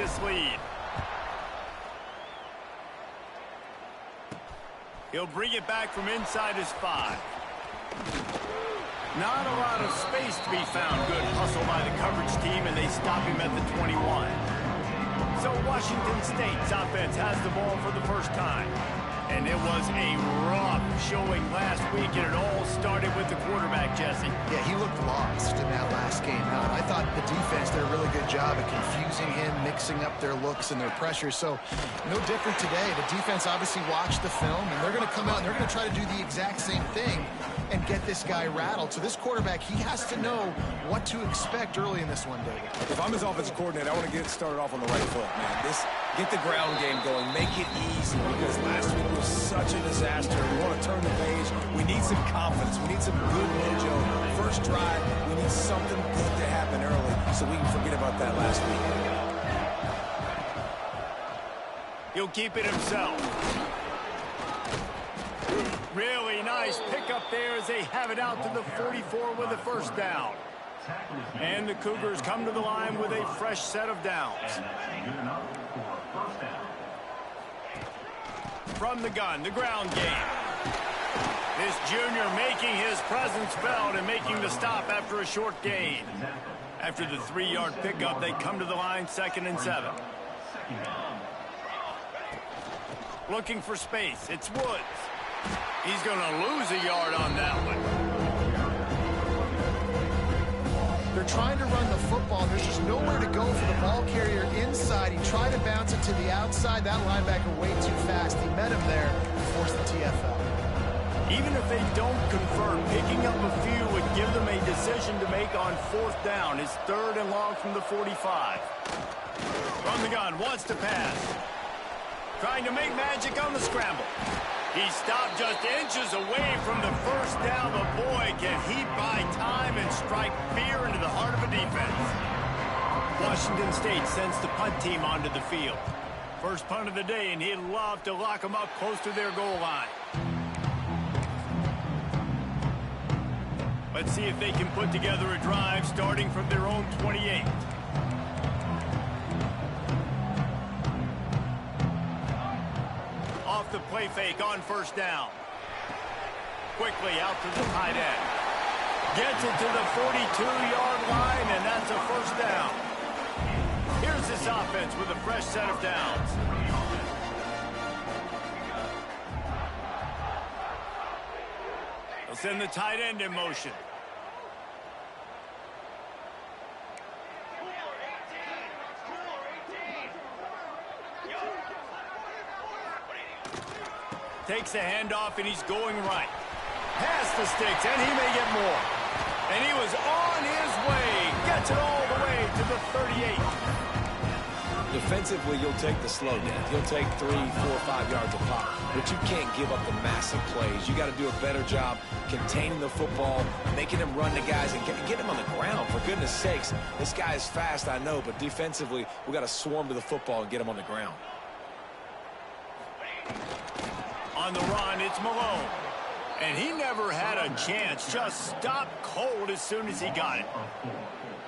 this lead. He'll bring it back from inside his 5. Not a lot of space to be found. Good hustle by the coverage team, and they stop him at the 21. So Washington State's offense has the ball for the first time. And it was a rough showing last week, and it all started with the quarterback, Jesse. Yeah, he looked lost in that last game out. I thought the defense did a really good job of confusing him, mixing up their looks and their pressure. So no different today. The defense obviously watched the film, and they're going to come out and they're going to try to do the exact same thing and get this guy rattled. So this quarterback, he has to know what to expect early in this one, David. If I'm his offensive coordinator, I want to get started off on the right foot, man. Get the ground game going. Make it easy, because last week was such a disaster. We want to turn the page. We need some confidence. We need some good mojo. First drive, we need something good to happen early so we can forget about that last week. He'll keep it himself. Really nice pickup there as they have it out to the 44 with a first down. And the Cougars come to the line with a fresh set of downs. From the gun, the ground game. This junior making his presence felt and making the stop after a short gain. After the 3-yard pickup, they come to the line 2nd and 7. Looking for space. It's Woods. He's going to lose a yard on that one. They're trying to run the football. There's just nowhere to go for the ball carrier inside. He tried to bounce it to the outside. That linebacker way too fast. He met him there and forced the TFL. Even if they don't convert, picking up a few would give them a decision to make on 4th down. It's 3rd and long from the 45. From the gun, wants to pass. Trying to make magic on the scramble. He stopped just inches away from the first down, but boy, can he buy time and strike fear into the heart of a defense. Washington State sends the punt team onto the field. First punt of the day, and he'd love to lock them up close to their goal line. Let's see if they can put together a drive starting from their own 28. Off the play fake on first down. Quickly out to the tight end. Gets it to the 42-yard line, and that's a first down. Here's this offense with a fresh set of downs. They'll send the tight end in motion. Takes a handoff, and he's going right. Past the sticks, and he may get more. And he was on his way. Gets it all the way to the 38. Defensively, you'll take the slow down. You'll take 3, 4, 5 yards of pop. But you can't give up the massive plays. You got to do a better job containing the football, making him run the guys, and get him on the ground. For goodness sakes, this guy is fast, I know, but defensively, we got to swarm to the football and get him on the ground. On the run, it's Malone. And he never had a chance. Just stopped cold as soon as he got it.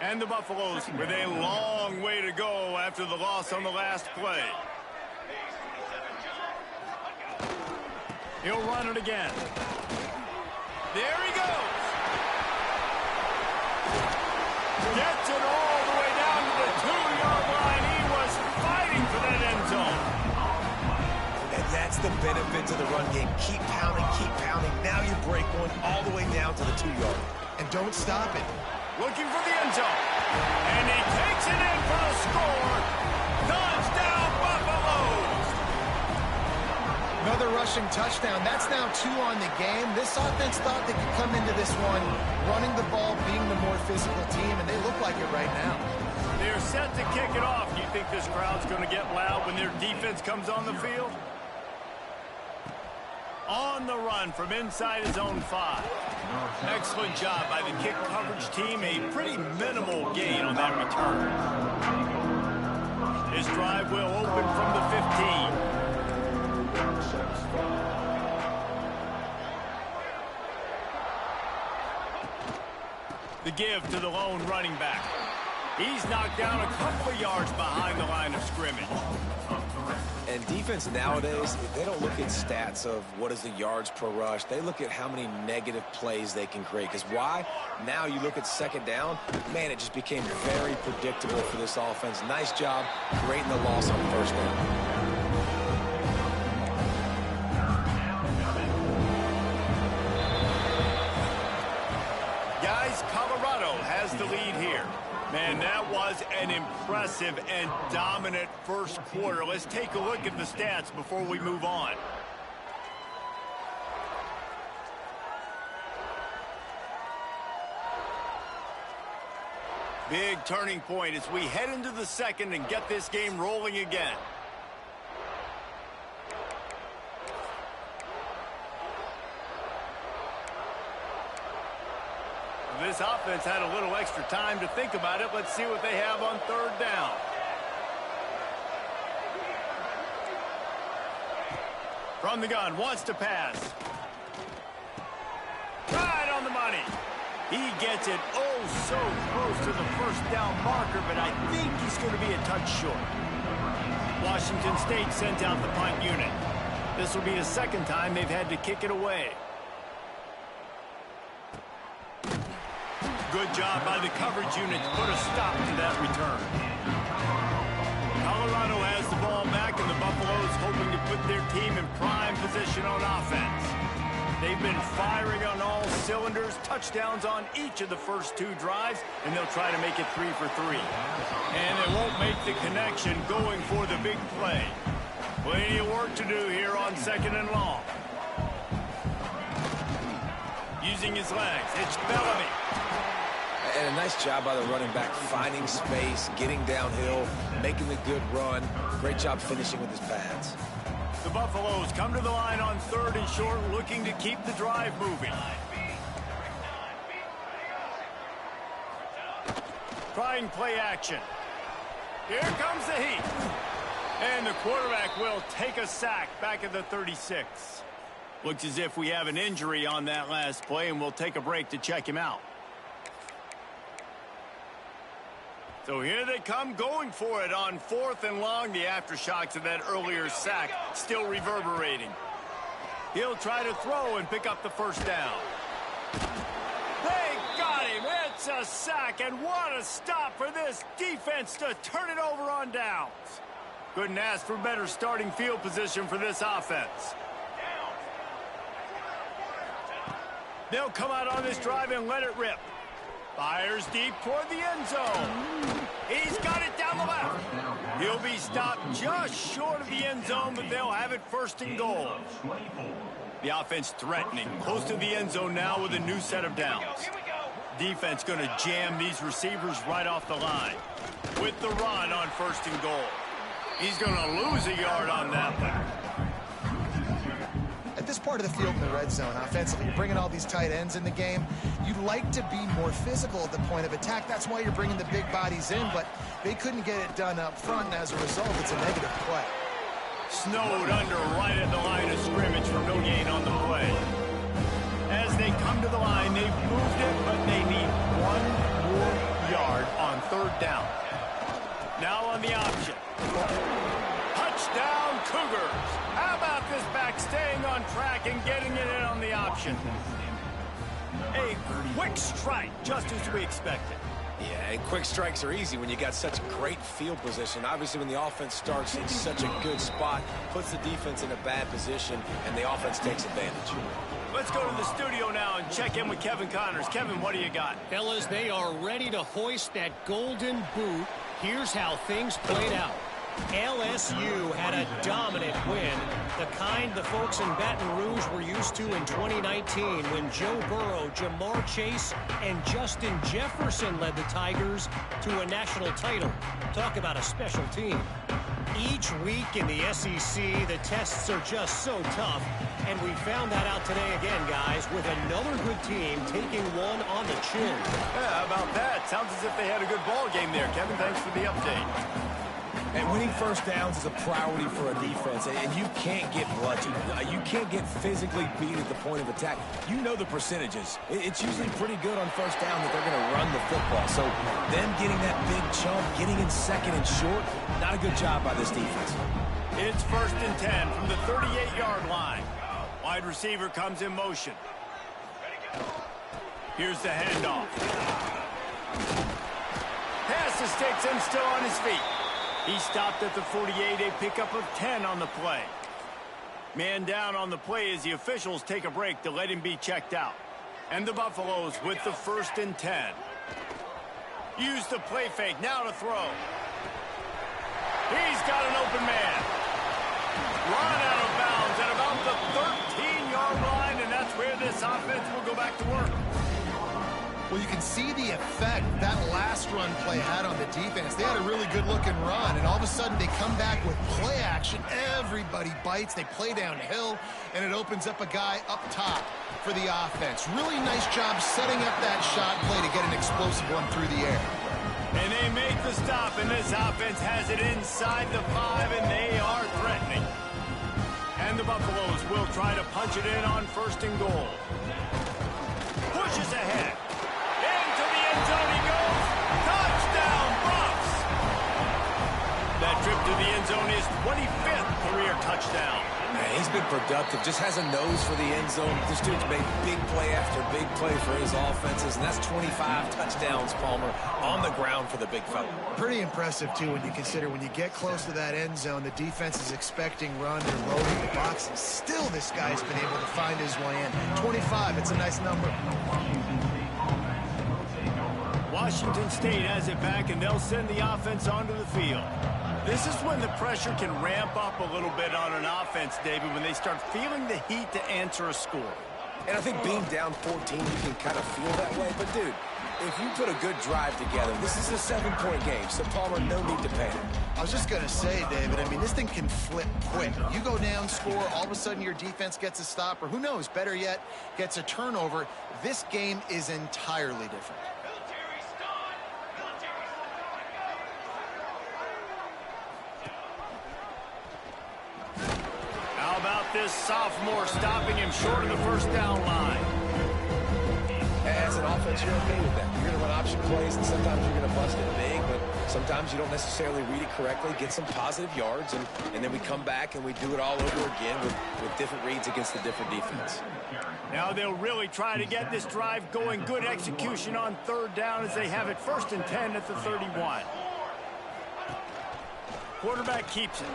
And the Buffaloes with a long way to go after the loss on the last play. He'll run it again. There he goes. Gets it all the way down to the 2-yard line. He was fighting for that end zone. And that's the benefit to the run game. Keep pounding, keep pounding. Now you break one all the way down to the 2-yard. And don't stop it. Looking for the end zone. And he takes it in for the score. Touchdown, Buffaloes. Another rushing touchdown. That's now 2 on the game. This offense thought they could come into this one running the ball, being the more physical team, and they look like it right now. They're set to kick it off. Do you think this crowd's going to get loud when their defense comes on the field? On the run from inside his own 5. Excellent job by the kick coverage team. A pretty minimal gain on that return. This drive will open from the 15. The give to the lone running back. He's knocked down a couple of yards behind the line of scrimmage. And defense nowadays, they don't look at stats of what is the yards per rush. They look at how many negative plays they can create. Because why? Now you look at second down, man, it just became very predictable for this offense. Nice job creating the loss on first down. Colorado has the lead here. Man, that was an impressive and dominant first quarter. Let's take a look at the stats before we move on. Big turning point as we head into the second and get this game rolling again. This offense had a little extra time to think about it. Let's see what they have on third down. From the gun, wants to pass. Right on the money. He gets it oh so close to the first down marker, but I think he's going to be a touch short. Washington State sent out the punt unit. This will be the second time they've had to kick it away. Good job by the coverage unit to put a stop to that return. Colorado has the ball back, and the Buffaloes hoping to put their team in prime position on offense. They've been firing on all cylinders, touchdowns on each of the first two drives, and they'll try to make it 3 for 3. And they won't make the connection going for the big play. Plenty of work to do here on second and long. Using his legs, it's Bellamy. And a nice job by the running back, finding space, getting downhill, making the good run. Great job finishing with his pads. The Buffaloes come to the line on third and short, looking to keep the drive moving. Trying play action. Here comes the heat. And the quarterback will take a sack back at the 36. Looks as if we have an injury on that last play, and we'll take a break to check him out. So here they come going for it on fourth and long. The aftershocks of that earlier sack still reverberating. He'll try to throw and pick up the first down. They got him. It's a sack, and what a stop for this defense to turn it over on downs. Couldn't ask for better starting field position for this offense. They'll come out on this drive and let it rip. Fires deep toward the end zone. He's got it down the left. He'll be stopped just short of the end zone, but they'll have it first and goal. The offense threatening, close to the end zone now with a new set of downs. Defense going to jam these receivers right off the line. With the run on first and goal. He's going to lose a yard on that one. At this part of the field in the red zone, offensively, you're bringing all these tight ends in the game. You'd like to be more physical at the point of attack. That's why you're bringing the big bodies in, but they couldn't get it done up front, and as a result, it's a negative play. Snowed under right at the line of scrimmage for no gain on the play. As they come to the line, they've moved it, but they need one more yard on third down. Now on the option. Touchdown, Cougars. How about this back staying on track and getting it in on the option? A quick strike, just as we expected. Yeah, and quick strikes are easy when you got such great field position. Obviously, when the offense starts in such a good spot, puts the defense in a bad position, and the offense takes advantage. Let's go to the studio now and check in with Kevin Connors. Kevin, what do you got? Fellas, they are ready to hoist that golden boot. Here's how things played out. LSU had a dominant win, the kind the folks in Baton Rouge were used to in 2019 when Joe Burrow, Jamar Chase, and Justin Jefferson led the Tigers to a national title. Talk about a special team. Each week in the SEC, the tests are just so tough, and we found that out today again, guys, with another good team taking one on the chin. Yeah, how about that? Sounds as if they had a good ball game there. Kevin, thanks for the update. And winning first downs is a priority for a defense, and you can't get bludgeoned. You can't get physically beat at the point of attack. You know the percentages. It's usually pretty good on first down that they're going to run the football. So them getting that big chunk, getting in second and short, not a good job by this defense. It's 1st and 10 from the 38-yard line. Wide receiver comes in motion. Here's the handoff. Passes takes him still on his feet. He stopped at the 48, a pickup of 10 on the play. Man down on the play as the officials take a break to let him be checked out. And the Buffaloes with the 1st and 10. Use the play fake, now to throw. He's got an open man. Run out of bounds at about the 13-yard line, and that's where this offense will go back to work. Well, you can see the effect that last run play had on the defense. They had a really good-looking run, and all of a sudden they come back with play action. Everybody bites. They play downhill, and it opens up a guy up top for the offense. Really nice job setting up that shot play to get an explosive one through the air. And they make the stop, and this offense has it inside the 5, and they are threatening. And the Buffaloes will try to punch it in on 1st and goal. Pushes ahead. Into the end zone he goes. Touchdown, Buffs! That trip to the end zone is 25th career touchdown. Man, he's been productive, just has a nose for the end zone. This dude's made big play after big play for his offenses, and that's 25 touchdowns, Palmer, on the ground for the big fella. Pretty impressive, too, when you consider when you get close to that end zone, the defense is expecting run, they're loading the boxes. Still, this guy's been able to find his way in. 25, it's a nice number. Washington State has it back, and they'll send the offense onto the field. This is when the pressure can ramp up a little bit on an offense, David, when they start feeling the heat to answer a score. And I think being down 14, you can kind of feel that way. But, dude, if you put a good drive together, this is a 7-point game, so Palmer, no need to panic. I was just going to say, David, I mean, this thing can flip quick. You go down, score, all of a sudden your defense gets a stop, or who knows, better yet, gets a turnover. This game is entirely different. How about this sophomore stopping him short of the 1st down line? As an offense, you're okay with that. You're going to run option plays, and sometimes you're going to bust it big, but sometimes you don't necessarily read it correctly, get some positive yards, and then we come back and we do it all over again with different reads against the different defense. Now they'll really try to get this drive going. Good execution on 3rd down as they have it 1st and 10 at the 31. Quarterback keeps it.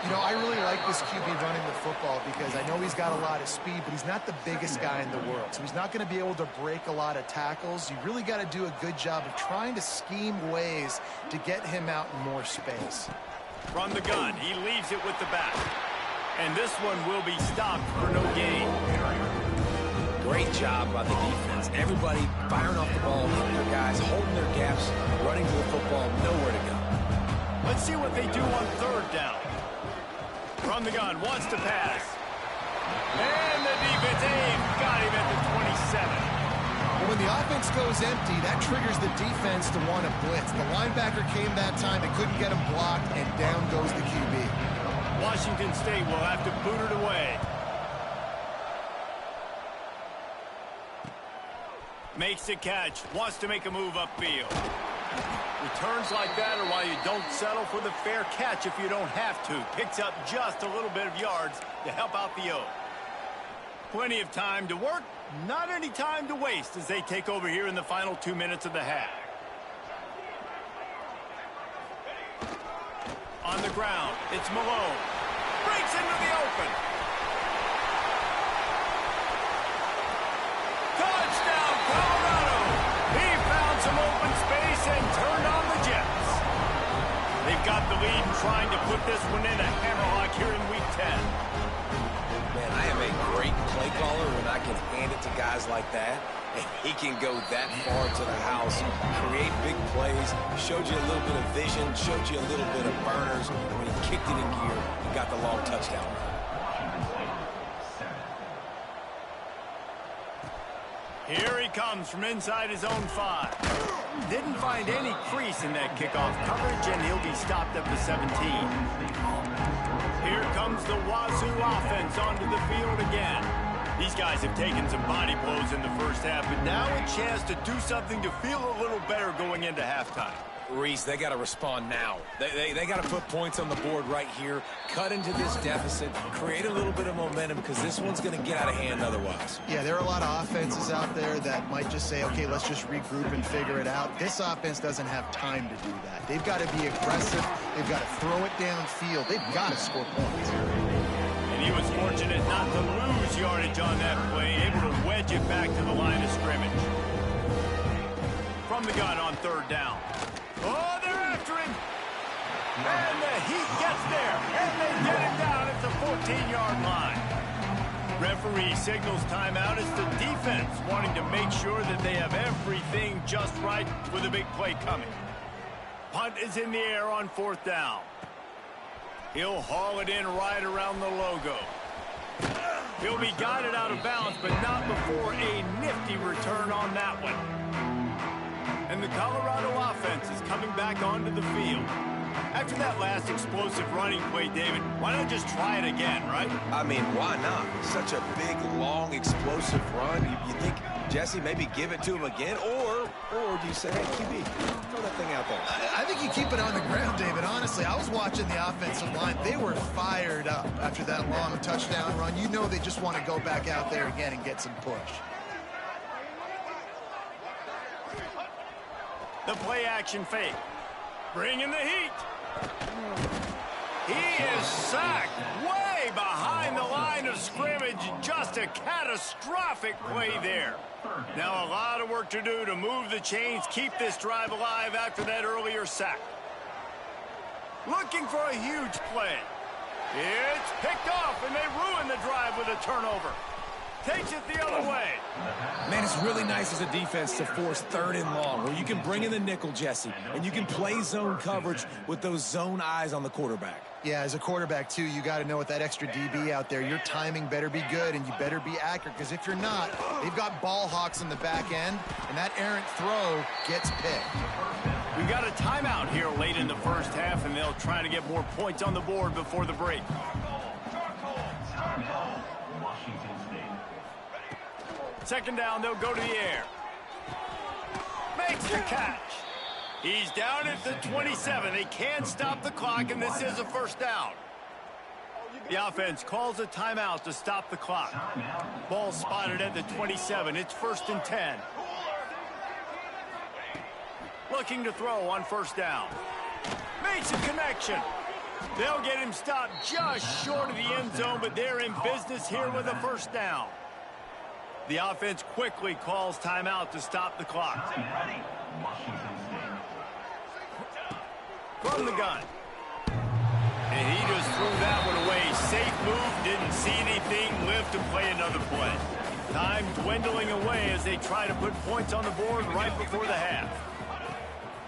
You know, I really like this QB running the football because I know he's got a lot of speed, but he's not the biggest guy in the world. So he's not going to be able to break a lot of tackles. You really got to do a good job of trying to scheme ways to get him out in more space. From the gun, he leaves it with the back. And this one will be stopped for no gain. Great job by the defense. Everybody firing off the ball, hitting their guys, holding their gaps, running to the football, nowhere to go. Let's see what they do on 3rd down. From the gun, wants to pass. And the defense got him at the 27. Well, when the offense goes empty, that triggers the defense to want to blitz. The linebacker came that time, they couldn't get him blocked, and down goes the QB. Washington State will have to boot it away. Makes the catch, wants to make a move upfield. Returns like that are why you don't settle for the fair catch if you don't have to. Picks up just a little bit of yards to help out the O. Plenty of time to work, not any time to waste as they take over here in the final 2 minutes of the half. On the ground, it's Malone. Breaks into the open. Touchdown, Colorado! He found some open space and turned on the Jets. They've got the lead and trying to put this one in a hammerlock here in Week 10. Man, I am a great play caller when I can hand it to guys like that. And he can go that far to the house, create big plays, showed you a little bit of vision, showed you a little bit of burners. When he kicked it in gear, he got the long touchdown. Here he comes from inside his own 5. Didn't find any crease in that kickoff coverage, and he'll be stopped at the 17. Here comes the Wazoo offense onto the field again. These guys have taken some body blows in the first half, but now a chance to do something to feel a little better going into halftime. Reese, they got to respond now. They got to put points on the board right here, cut into this deficit, create a little bit of momentum, because this one's going to get out of hand otherwise. Yeah, there are a lot of offenses out there that might just say, okay, let's just regroup and figure it out. This offense doesn't have time to do that. They've got to be aggressive. They've got to throw it downfield. They've got to score points. And he was fortunate not to lose yardage on that play, able to wedge it back to the line of scrimmage. From the gun on 3rd down. Oh, they're after him. And the Heat gets there. And they get him down at the 14-yard line. Referee signals timeout as the defense wanting to make sure that they have everything just right with a big play coming. Punt is in the air on 4th down. He'll haul it in right around the logo. He'll be guided out of bounds, but not before a nifty return on that one. And the Colorado offense is coming back onto the field. After that last explosive running play, David, why not just try it again, right? I mean, why not? Such a big, long, explosive run. You think, Jesse, maybe give it to him again? Or do you say, hey, QB, throw that thing out there? I think you keep it on the ground, David. Honestly, I was watching the offensive line. They were fired up after that long touchdown run. You know they just want to go back out there again and get some push. The play-action fake. Bringing the heat. He is sacked way behind the line of scrimmage. Just a catastrophic play there. Now a lot of work to do to move the chains, keep this drive alive after that earlier sack. Looking for a huge play. It's picked off, and they ruin the drive with a turnover. Takes it the other way. Man, it's really nice as a defense to force 3rd and long, where you can bring in the nickel, Jesse, and you can play zone coverage with those zone eyes on the quarterback. Yeah, as a quarterback, too, you got to know with that extra DB out there, your timing better be good and you better be accurate, because if you're not, they've got ball hawks in the back end, and that errant throw gets picked. We've got a timeout here late in the first half, and they'll try to get more points on the board before the break. Second down, they'll go to the air. Makes the catch. He's down at the 27. They can't stop the clock, and this is a 1st down. The offense calls a timeout to stop the clock. Ball spotted at the 27. It's 1st and 10. Looking to throw on 1st down. Makes a connection. They'll get him stopped just short of the end zone, but they're in business here with a 1st down. The offense quickly calls timeout to stop the clock. From the gun. And he just threw that one away. Safe move, didn't see anything, lived to play another play. Time dwindling away as they try to put points on the board right before the half.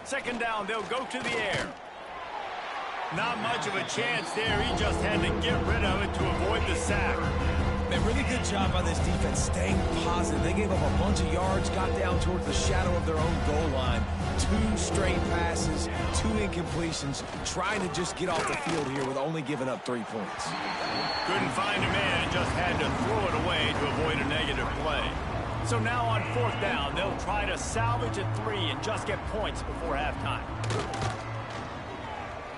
Second down, they'll go to the air. Not much of a chance there. He just had to get rid of it to avoid the sack. Man, really good job by this defense staying positive. They gave up a bunch of yards, got down towards the shadow of their own goal line. 2 straight passes, 2 incompletions, trying to just get off the field here with only giving up 3 points. Couldn't find a man and just had to throw it away to avoid a negative play. So now on 4th down, they'll try to salvage a 3 and just get points before halftime.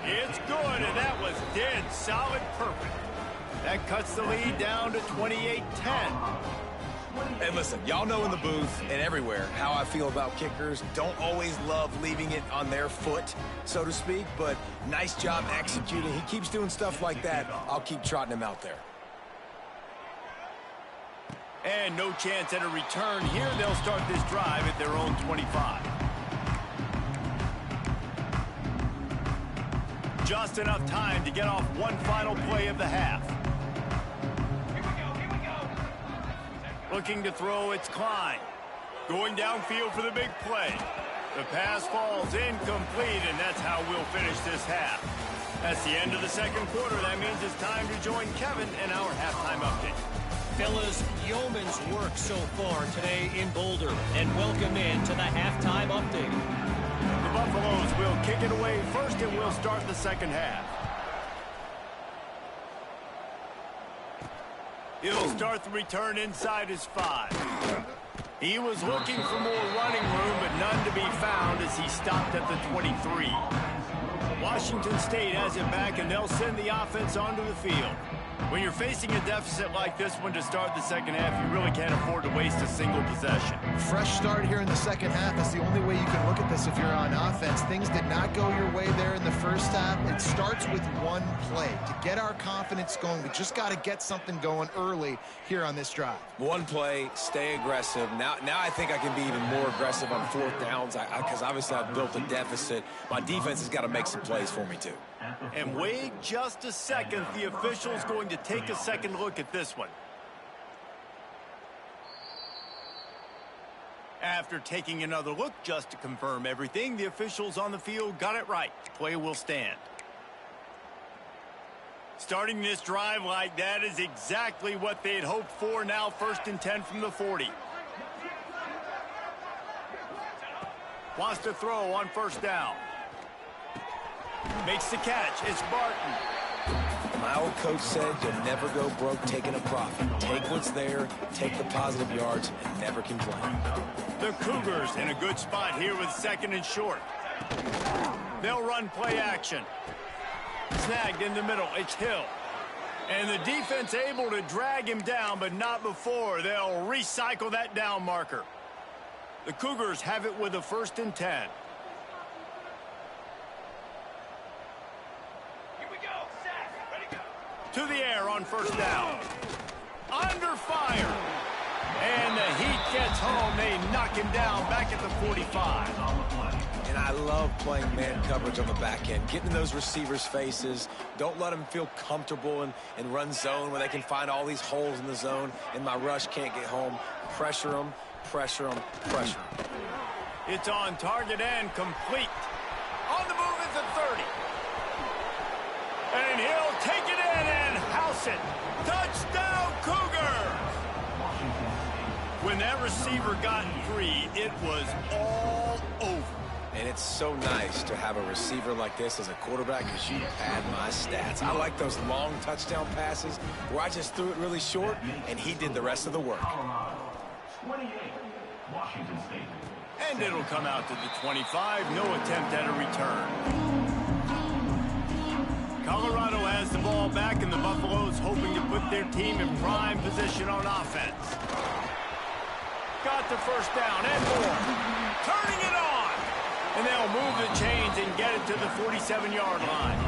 It's good, and that was dead solid perfect. That cuts the lead down to 28-10. And listen, y'all know in the booth and everywhere how I feel about kickers. Don't always love leaving it on their foot, so to speak, but nice job executing. He keeps doing stuff like that. I'll keep trotting him out there. And no chance at a return here. They'll start this drive at their own 25. Just enough time to get off one final play of the half. Looking to throw, it's Klein. Going downfield for the big play. The pass falls incomplete, and that's how we'll finish this half. That's the end of the second quarter. That means it's time to join Kevin in our halftime update. Fellas, yeoman's work so far today in Boulder. And welcome in to the halftime update. The Buffaloes will kick it away first, and we'll start the second half. He'll start the return inside his 5. He was looking for more running room, but none to be found as he stopped at the 23. Washington State has it back, and they'll send the offense onto the field. When you're facing a deficit like this one to start the second half, you really can't afford to waste a single possession. Fresh start here in the second half. That's the only way you can look at this if you're on offense. Things did not go your way there in the first half. It starts with one play. To get our confidence going, we just got to get something going early here on this drive. One play, stay aggressive. Now I think I can be even more aggressive on fourth downs because obviously I've built a deficit. My defense has got to make some plays for me too. And wait just a second. The official's going to take a second look at this one. After taking another look just to confirm everything, the officials on the field got it right. Play will stand. Starting this drive like that is exactly what they had hoped for. Now 1st and 10 from the 40. Wants to throw on 1st down. Makes the catch. It's Barton. My old coach said you'll never go broke taking a profit. Take what's there, take the positive yards, and never complain. The Cougars in a good spot here with 2nd and short. They'll run play action. Snagged in the middle. It's Hill. And the defense able to drag him down, but not before. They'll recycle that down marker. The Cougars have it with a 1st and 10. To the air on 1st down. Under fire. And the Heat gets home. They knock him down back at the 45. And I love playing man coverage on the back end. Getting in those receivers' faces. Don't let them feel comfortable and run zone where they can find all these holes in the zone and my rush can't get home. Pressure them, pressure them, pressure them. It's on target and complete. On the move at the 30. And he'll take it in and house it. Touchdown, Cougar! When that receiver got free, it was all over. And it's so nice to have a receiver like this as a quarterback because you pad my stats. I like those long touchdown passes where I just threw it really short and he did the rest of the work. 28, Washington State. And it'll come out to the 25. No attempt at a return. Colorado has the ball back, and the Buffaloes hoping to put their team in prime position on offense. Got the 1st down and more. Turning it on. And they'll move the chains and get it to the 47-yard line.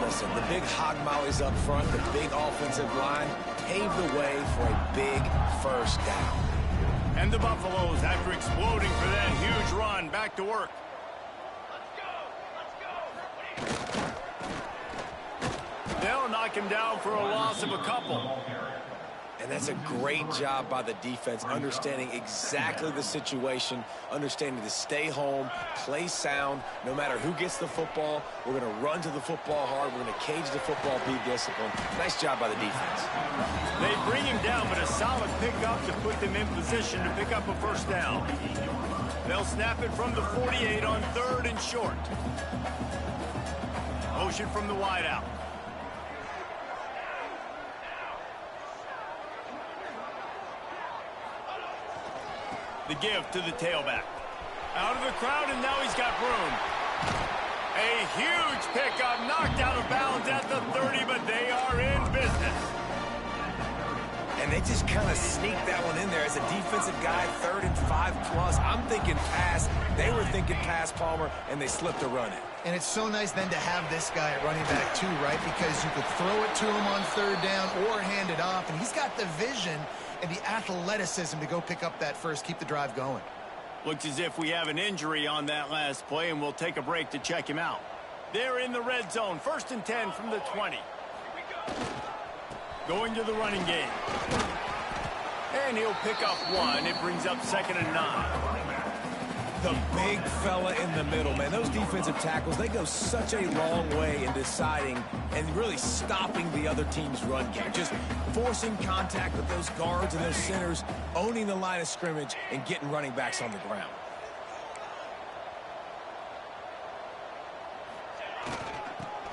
Listen, the big hog mollies up front, the big offensive line, paved the way for a big 1st down. And the Buffaloes, after exploding for that huge run, back to work. They'll knock him down for a loss of a couple. And that's a great job by the defense, understanding exactly the situation, understanding to stay home, play sound. No matter who gets the football, we're going to run to the football hard. We're going to cage the football, be disciplined. Nice job by the defense. They bring him down, but a solid pickup to put them in position to pick up a 1st down. They'll snap it from the 48 on 3rd and short. Motion from the wideout. The give to the tailback. Out of the crowd, and now he's got room. A huge pickup, knocked out of bounds at the 30, but they are in business. And they just kind of sneaked that one in there as a defensive guy, 3rd and 5+. I'm thinking pass. They were thinking pass, Palmer, and they slipped to run it. And it's so nice then to have this guy at running back too, right? Because you could throw it to him on 3rd down or hand it off, and he's got the vision and the athleticism to go pick up that first, keep the drive going. Looks as if we have an injury on that last play, and we'll take a break to check him out. They're in the red zone, 1st and 10 from the 20. Going to the running game. And he'll pick up 1. It brings up 2nd and 9. The big fella in the middle, man. Those defensive tackles, they go such a long way in deciding and really stopping the other team's run game. Just forcing contact with those guards and those centers, owning the line of scrimmage, and getting running backs on the ground.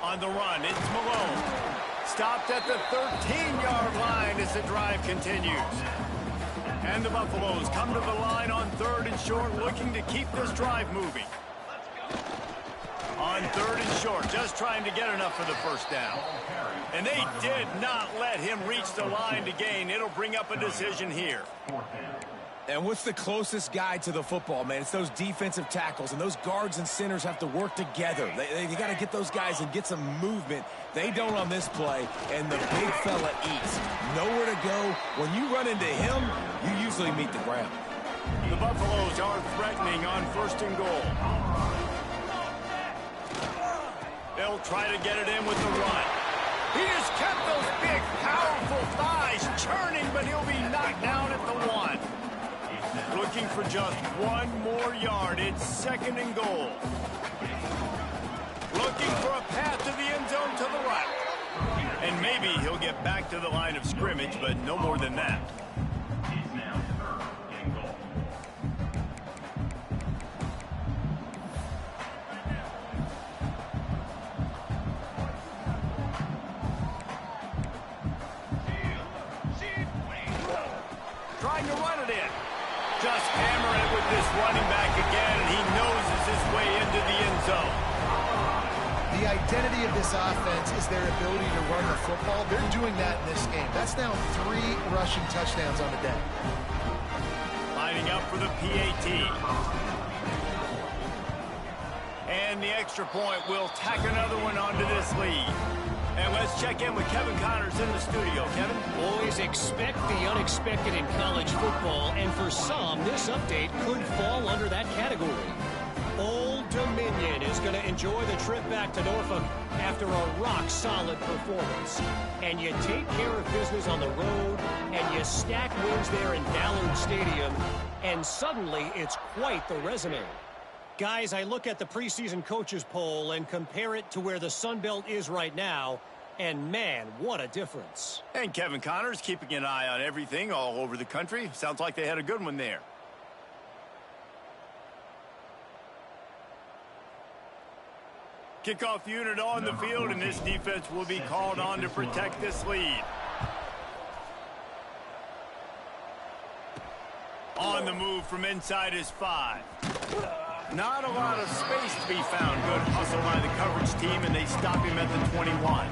On the run, it's Malone. Stopped at the 13-yard line as the drive continues. And the Buffaloes come to the line on 3rd and short, looking to keep this drive moving. On 3rd and short, just trying to get enough for the first down. And they did not let him reach the line to gain. It'll bring up a decision here. And what's the closest guy to the football, man? It's those defensive tackles, and those guards and centers have to work together. They got to get those guys and get some movement. They don't on this play, and the big fella eats. Nowhere to go. When you run into him, you usually meet the ground. The Buffaloes are threatening on 1st and goal. They'll try to get it in with the run. He has kept those big, powerful thighs churning, but he'll be knocked down at the 1. Looking for just 1 more yard. It's 2nd and goal. Looking for a path to the end zone to the right. And maybe he'll get back to the line of scrimmage, but no more than that. He's now 3rd and goal. Trying to run it in. Just hammer it with this running back again, and he noses his way into the end zone. The identity of this offense is their ability to run the football. They're doing that in this game. That's now 3 rushing touchdowns on the day. Lining up for the PAT. And the extra point will tack another one onto this lead. And let's check in with Kevin Connors in the studio. Kevin? Boys, expect the unexpected in college football, and for some, this update could fall under that category. Old Dominion is going to enjoy the trip back to Norfolk after a rock-solid performance. And you take care of business on the road, and you stack wins there in Ballard Stadium, and suddenly it's quite the resume. Guys, I look at the preseason coaches poll and compare it to where the Sun Belt is right now, and man, what a difference. And Kevin Connors keeping an eye on everything all over the country. Sounds like they had a good one there. Kickoff unit on the field, and this defense will be called on to protect this lead. On the move from inside his 5. Not a lot of space to be found. Good hustle by the coverage team, and they stop him at the 21.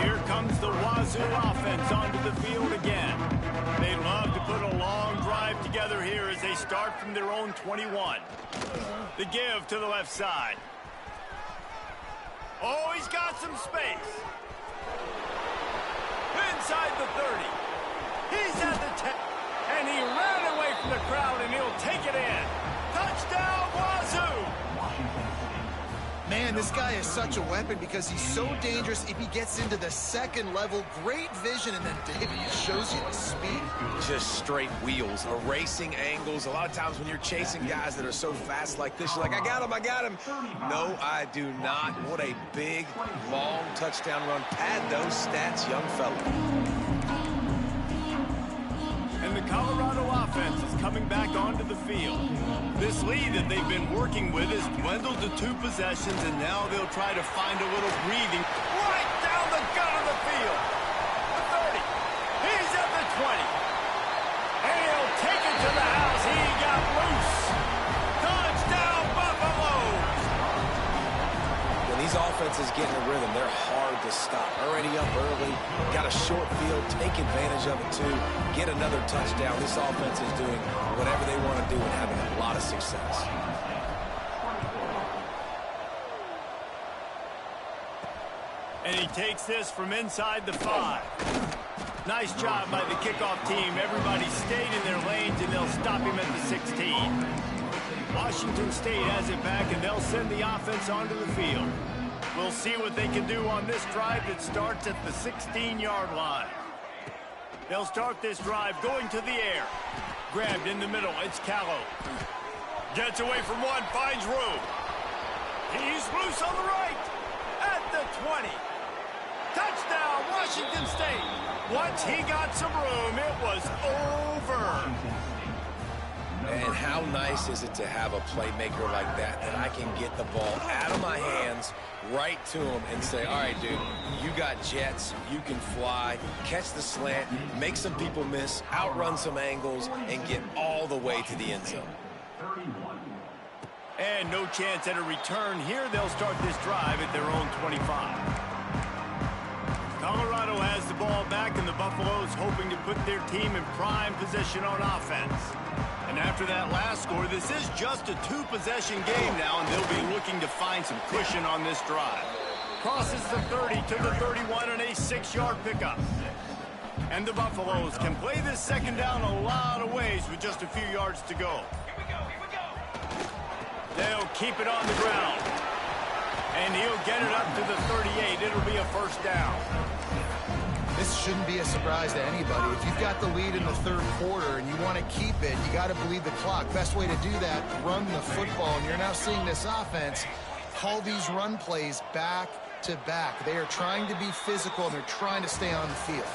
Here comes the Wazoo offense onto the field again. They love to put a long drive together here as they start from their own 21. The give to the left side. Oh, he's got some space. Inside the 30. He's at the 10. And he ran away from the crowd, and he'll take it in. Touchdown, Wazoo! Man, this guy is such a weapon because he's so dangerous if he gets into the 2nd level. Great vision, and then David shows you the speed. Just straight wheels, erasing angles. A lot of times when you're chasing guys that are so fast like this, you're like, I got him. No, I do not. What a big, long touchdown run. Pad those stats, young fella. And the Colorado offense is coming back onto the field. This lead that they've been working with has dwindled to 2 possessions, and now they'll try to find a little breathing right down the gut of the field. The 30. He's at the 20. And he'll take it to the house. He got loose. Touchdown, Buffaloes! When these offenses get in a rhythm, they're hard to stop. Already up early, got a short field, take advantage of it too, get another touchdown. This offense is doing whatever they want to do and having a lot of success. And he takes this from inside the 5. Nice job by the kickoff team. Everybody stayed in their lanes, and they'll stop him at the 16. Washington State has it back, and they'll send the offense onto the field. We'll see what they can do on this drive that starts at the 16-yard line. They'll start this drive going to the air. Grabbed in the middle. It's Callow. Gets away from one, finds room. He's loose on the right. At the 20. Touchdown, Washington State. Once he got some room, it was over. And how nice is it to have a playmaker like that I can get the ball out of my hands right to him and say, all right, dude, you got jets, you can fly, catch the slant, make some people miss, outrun some angles, and get all the way to the end zone. And no chance at a return here. They'll start this drive at their own 25. Colorado has the ball back, and the Buffaloes hoping to put their team in prime position on offense. And after that last score, this is just a two-possession game now, and they'll be looking to find some cushion on this drive. Crosses the 30 to the 31 and a 6-yard pickup. And the Buffaloes can play this second down a lot of ways with just a few yards to go. They'll keep it on the ground. And he'll get it up to the 38. It'll be a first down. This shouldn't be a surprise to anybody. If you've got the lead in the third quarter and you want to keep it, you got to bleed the clock. Best way to do that, run the football. And you're now seeing this offense call these run plays back to back. They are trying to be physical, and they're trying to stay on the field.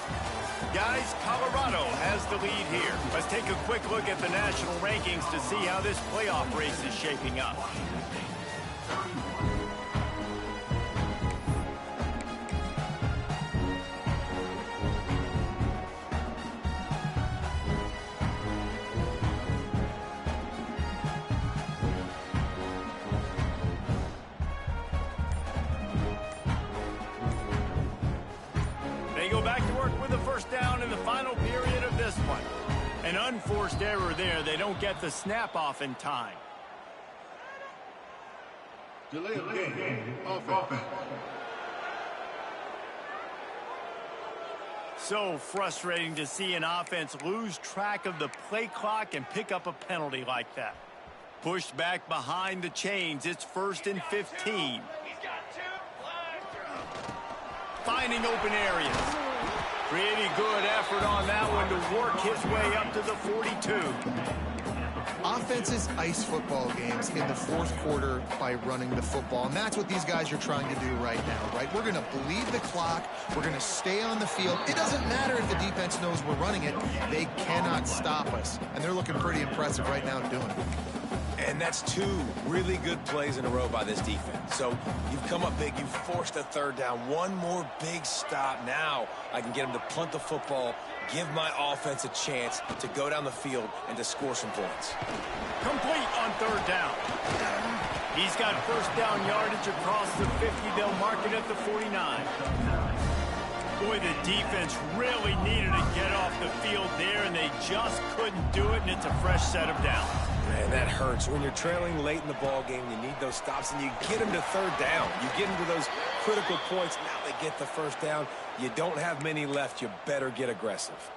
Guys, Colorado has the lead here. Let's take a quick look at the national rankings to see how this playoff race is shaping up. They go back to work with a first down in the final period of this one. An unforced error there. They don't get the snap off in time. Delay of game. Offense. So frustrating to see an offense lose track of the play clock and pick up a penalty like that. Pushed back behind the chains. It's 1st and 15. Finding open areas. Pretty good effort on that one to work his way up to the 42. Offenses ice football games in the fourth quarter by running the football, and that's what these guys are trying to do right now, right? We're going to bleed the clock. We're going to stay on the field. It doesn't matter if the defense knows we're running it. They cannot stop us, and they're looking pretty impressive right now doing it. And that's two really good plays in a row by this defense. So you've come up big. You've forced a third down. One more big stop. Now I can get him to punt the football, give my offense a chance to go down the field and to score some points. Complete on third down. He's got first down yardage across the 50. They'll mark it at the 49. Boy, the defense really needed to get off the field there, and they just couldn't do it, and it's a fresh set of downs. Man, that hurts. When you're trailing late in the ball game, you need those stops, and you get them to third down. You get them to those critical points. Now they get the first down. You don't have many left. You better get aggressive.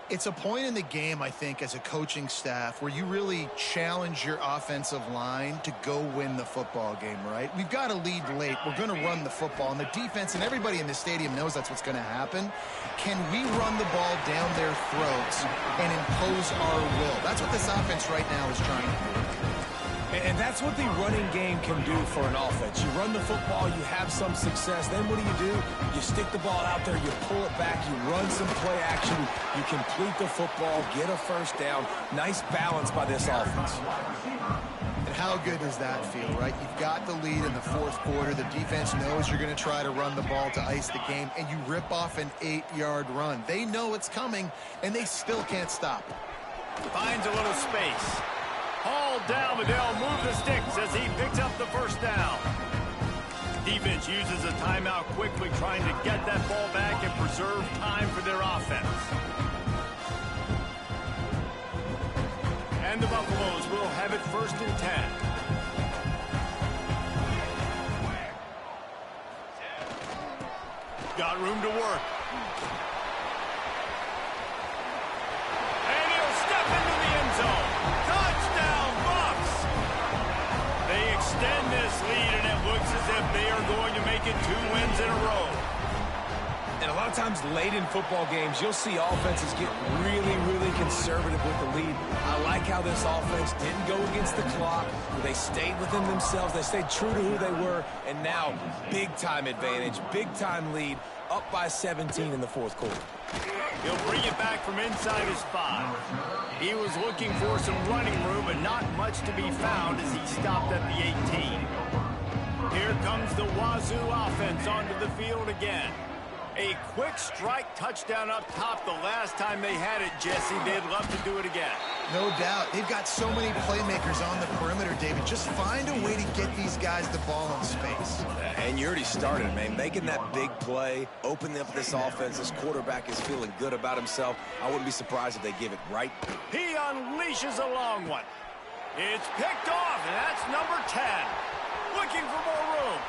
It's a point in the game, I think, as a coaching staff where you really challenge your offensive line to go win the football game, right? We've got to lead late. We're going to run the football, and the defense and everybody in the stadium knows that's what's going to happen. Can we run the ball down their throats and impose our will? That's what this offense right now is trying to do. And that's what the running game can do for an offense. You run the football, you have some success. Then what do? You stick the ball out there, you pull it back, you run some play action, you complete the football, get a first down. Nice balance by this offense. And how good does that feel, right? You've got the lead in the fourth quarter. The defense knows you're going to try to run the ball to ice the game, and you rip off an 8-yard run. They know it's coming, and they still can't stop it. Finds a little space. Hauled down, but they'll move the sticks as he picks up the first down. Defense uses a timeout quickly, trying to get that ball back and preserve time for their offense. And the Buffaloes will have it 1st and 10. Got room to work. And he'll step into the end zone. Touchdown, Bucs! They extend this lead, and it looks as if they are going to make it 2 wins in a row. And a lot of times late in football games, you'll see offenses get really, really conservative with the lead. I like how this offense didn't go against the clock. They stayed within themselves. They stayed true to who they were. And now, big-time advantage, big-time lead, up by 17 in the fourth quarter. He'll bring it back from inside his 5. He was looking for some running room, but not much to be found as he stopped at the 18. Here comes the Wazoo offense onto the field again. A quick strike touchdown up top the last time they had it, Jesse. They'd love to do it again. No doubt. They've got so many playmakers on the perimeter, David. Just find a way to get these guys the ball in space. And you already started, man. Making that big play, opening up this offense. This quarterback is feeling good about himself. I wouldn't be surprised if they give it right. He unleashes a long one. It's picked off, and that's number 10. Looking for more room.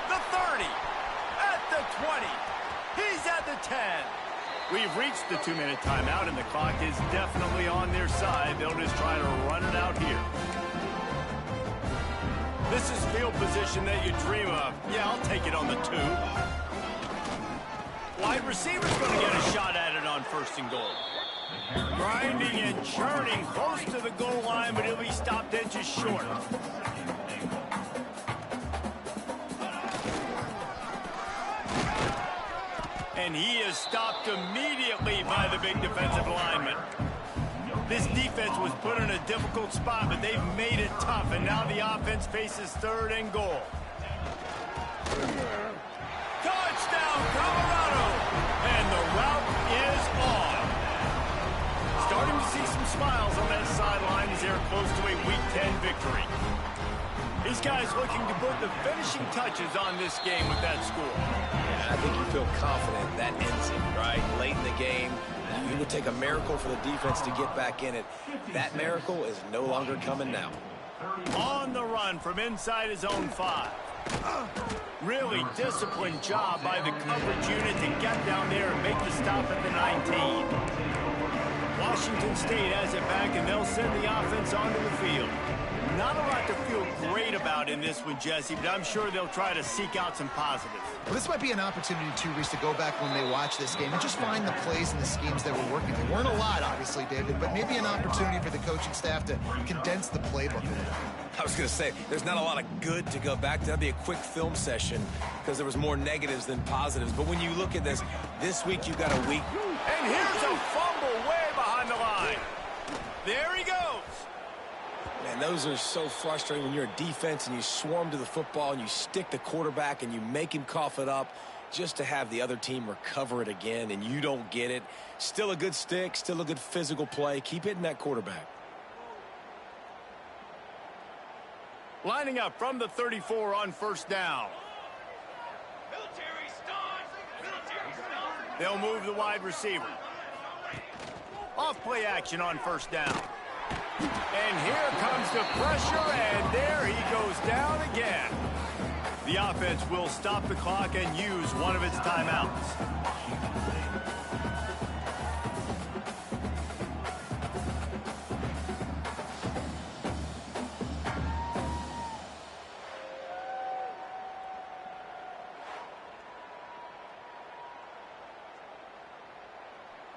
The 30. At the 20. He's at the 10. We've reached the 2-minute timeout, and the clock is definitely on their side. They'll just try to run it out here. This is field position that you dream of. Yeah, I'll take it on the 2. Wide receiver's going to get a shot at it on 1st and goal. Grinding and churning close to the goal line, but he'll be stopped inches short. And he is stopped immediately by the big defensive lineman. This defense was put in a difficult spot, but they've made it tough, and now the offense faces 3rd and goal. Touchdown, Colorado! And the route is on. Starting to see some smiles on that sideline as they're close to a Week 10 victory. These guys looking to put the finishing touches on this game with that score. I think you feel confident that ends it, right? Late in the game, it would take a miracle for the defense to get back in it. That miracle is no longer coming now. On the run from inside his own 5. Really disciplined job by the coverage unit to get down there and make the stop at the 19. Washington State has it back, and they'll send the offense onto the field. Not a lot to feel great about in this one, Jesse, but I'm sure they'll try to seek out some positives. Well, this might be an opportunity, too, Reese, to go back when they watch this game and just find the plays and the schemes that were working. There weren't a lot, obviously, David, but maybe an opportunity for the coaching staff to condense the playbook a little. I was going to say, there's not a lot of good to go back to. That'd be a quick film session because there was more negatives than positives. But when you look at this week you've got a week. And here's a fumble way behind the line. There he goes. Man, those are so frustrating when you're a defense and you swarm to the football and you stick the quarterback and you make him cough it up just to have the other team recover it again and you don't get it. Still a good stick, still a good physical play. Keep hitting that quarterback. Lining up from the 34 on 1st down. They'll move the wide receiver. Off play action on 1st down. And here comes the pressure, and there he goes down again. The offense will stop the clock and use one of its timeouts.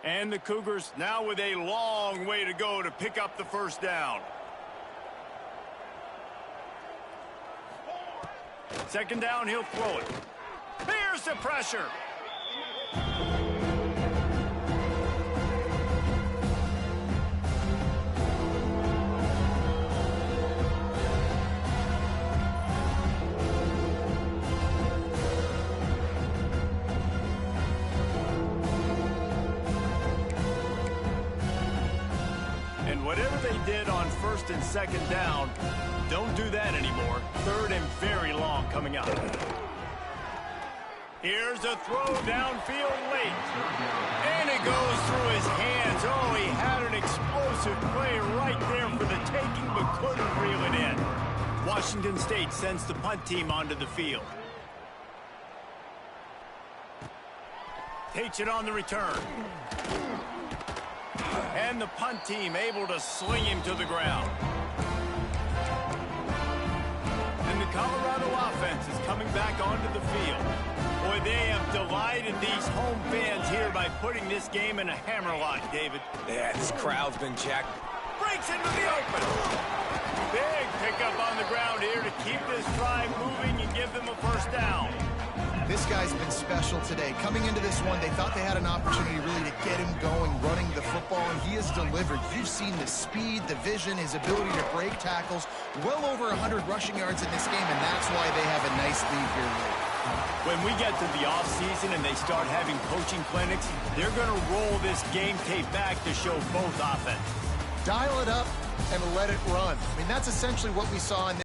And the Cougars now with a long way to go to pick up the 1st down. 2nd down, he'll throw it. Here's the pressure. Whatever they did on 1st and 2nd down, don't do that anymore. 3rd and very long coming up. Here's a throw downfield late. And it goes through his hands. Oh, he had an explosive play right there for the taking, but couldn't reel it in. Washington State sends the punt team onto the field. Takes it on the return. And the punt team able to sling him to the ground. And the Colorado offense is coming back onto the field. Boy, they have delighted these home fans here by putting this game in a hammerlock, David. Yeah, this crowd's been jacked. Breaks into the open. Big pickup on the ground here to keep this drive moving and give them a first down. This guy's been special today. Coming into this one, they thought they had an opportunity really to get him going, running the football, and he has delivered. You've seen the speed, the vision, his ability to break tackles. Well over 100 rushing yards in this game, and that's why they have a nice lead here late. When we get to the offseason and they start having coaching clinics, they're going to roll this game tape back to show both offenses. Dial it up and let it run. I mean, that's essentially what we saw in this